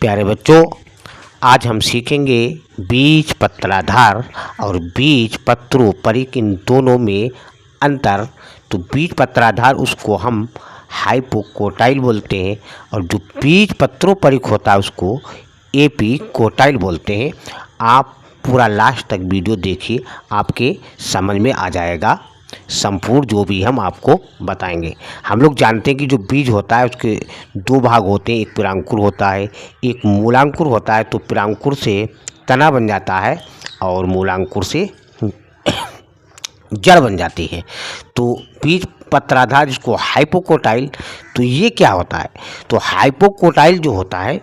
प्यारे बच्चों, आज हम सीखेंगे बीज पत्राधार और बीज पत्रोपरिक, इन दोनों में अंतर। तो बीज पत्राधार उसको हम हाइपोकोटाइल बोलते हैं और जो बीज पत्रोपरिक होता है उसको एपिकोटाइल बोलते हैं। आप पूरा लास्ट तक वीडियो देखिए, आपके समझ में आ जाएगा संपूर्ण जो भी हम आपको बताएंगे। हम लोग जानते हैं कि जो बीज होता है उसके दो भाग होते हैं, एक पिरांकुर होता है, एक मूलांकुर होता है। तो पिरांकुर से तना बन जाता है और मूलांकुर से जड़ बन जाती है। तो बीज पत्राधार जिसको हाइपोकोटाइल, तो ये क्या होता है? तो हाइपोकोटाइल जो होता है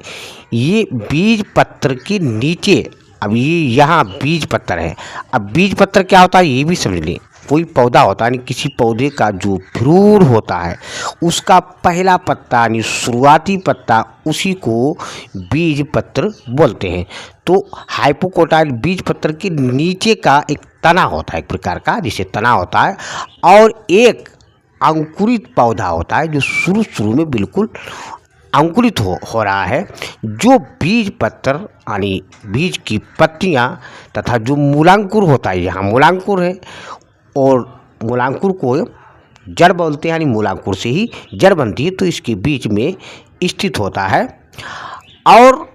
ये बीज पत्र के नीचे, अब ये यहाँ बीज पत्र है। अब बीज पत्र क्या होता है ये भी समझ लें। कोई पौधा होता है, यानी किसी पौधे का जो भ्रूण होता है उसका पहला पत्ता यानी शुरुआती पत्ता, उसी को बीज पत्र बोलते हैं। तो हाइपोकोटाइल बीज पत्र के नीचे का एक तना होता है, एक प्रकार का जिसे तना होता है, और एक अंकुरित पौधा होता है जो शुरू में बिल्कुल अंकुरित हो रहा है, जो बीज पत्र यानी बीज की पत्तियां तथा जो मूलांकुर होता है, यहाँ मूलांकुर है और मूलांकुर को जड़ बोलते हैं, यानी मूलांकुर से ही जड़ बनती है, तो इसके बीच में स्थित होता है। और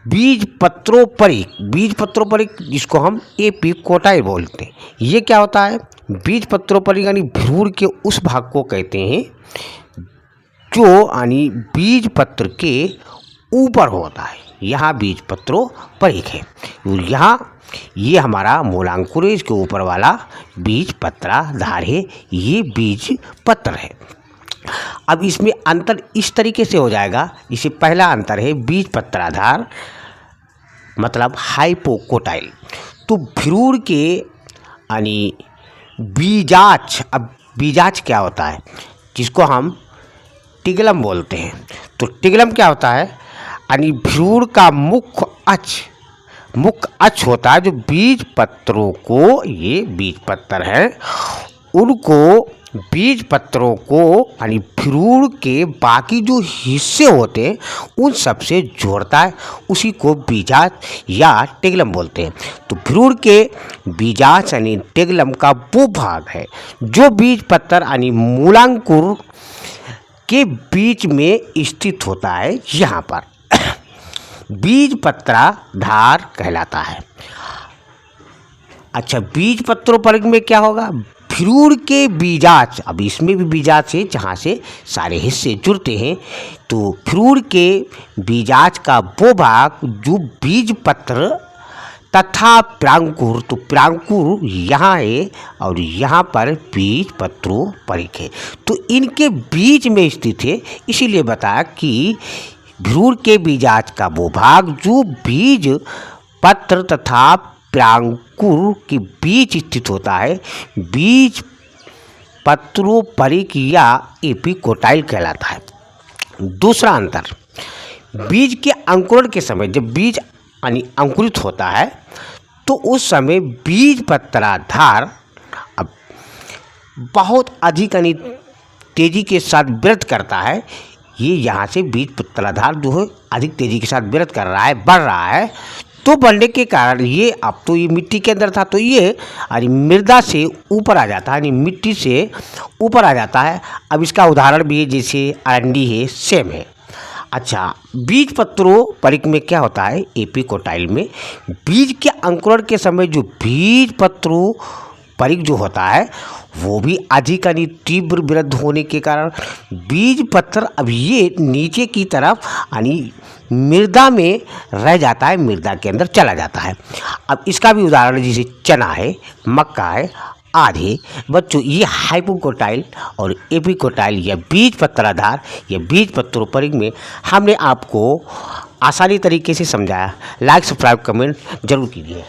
बीज पत्रोपरिक जिसको हम एपिकोटाइल बोलते हैं, ये क्या होता है? बीज पत्रोपरिक यानी भ्रूण के उस भाग को कहते हैं जो यानी बीज पत्र के ऊपर होता है। यहाँ बीज पत्रोपरिक है, यहाँ ये हमारा मूलांकुर है, इसके ऊपर वाला बीज पत्राधार है, ये बीज पत्र है। अब इसमें अंतर इस तरीके से हो जाएगा। इसे पहला अंतर है बीज पत्राधार मतलब हाइपोकोटाइल। तो भ्रूण के यानी बीजाक्ष, अब बीजाक्ष क्या होता है? जिसको हम टिग्लम बोलते हैं। तो टिग्लम क्या होता है? यानी भ्रूण का मुख्य अक्ष होता है, जो बीज पत्रों को, ये बीज पत्र है, उनको बीज पत्रों को यानी भ्रूण के बाकी जो हिस्से होते हैं उन सब से जोड़ता है, उसी को बीजाक्ष या टिग्लम बोलते हैं। तो भ्रूण के बीजाक्ष यानी टिग्लम का वो भाग है जो बीज पत्र यानी मूलांकुर के बीच में स्थित होता है, यहाँ पर बीज पत्राधार कहलाता है। अच्छा, बीज पत्रोपरिक में क्या होगा? भ्रूण के बीजाक्ष, अब इसमें भी बीजाक्ष है जहाँ से सारे हिस्से जुड़ते हैं। तो भ्रूण के बीजाक्ष का वो भाग जो बीज पत्र तथा पिरांकुर, तो पिरांकुर यहाँ है और यहाँ पर बीज पत्रोपरिक है, तो इनके बीच में स्थित है। इसीलिए बताया कि भ्रूण के बीजाक्ष का वो भाग जो बीज पत्र तथा पिरांकुर के बीच स्थित होता है, बीज पत्रोपरिक या एपिकोटाइल कहलाता है। दूसरा अंतर, बीज के अंकुरण के समय, जब बीज यानी अंकुरित होता है तो उस समय बीज पत्राधार अब बहुत अधिक यानी तेजी के साथ वृद्धि करता है। ये यहाँ से बीज पत्राधार जो है अधिक तेजी के साथ वृद्धि कर रहा है, बढ़ रहा है। तो बढ़ने के कारण ये, अब तो ये मिट्टी के अंदर था, तो ये यानी मृदा से ऊपर आ जाता है, यानी मिट्टी से ऊपर आ जाता है। अब इसका उदाहरण भी है, जैसे अरंडी है, सेम है। अच्छा, बीज पत्रोपरिक में क्या होता है? एपिकोटाइल में बीज के अंकुरण के समय जो बीज पत्रोपरिक जो होता है वो भी अधिक यानी तीव्र वृद्धि होने के कारण बीज पत्र अब ये नीचे की तरफ यानी मृदा में रह जाता है, मृदा के अंदर चला जाता है। अब इसका भी उदाहरण जैसे चना है, मक्का है आदि। बच्चों, ये हाइपोकोटाइल और एपिकोटाइल या बीज पत्राधार या बीज पत्रोपरिक में हमने आपको आसानी तरीके से समझाया। लाइक, सब्सक्राइब, कमेंट जरूर कीजिए।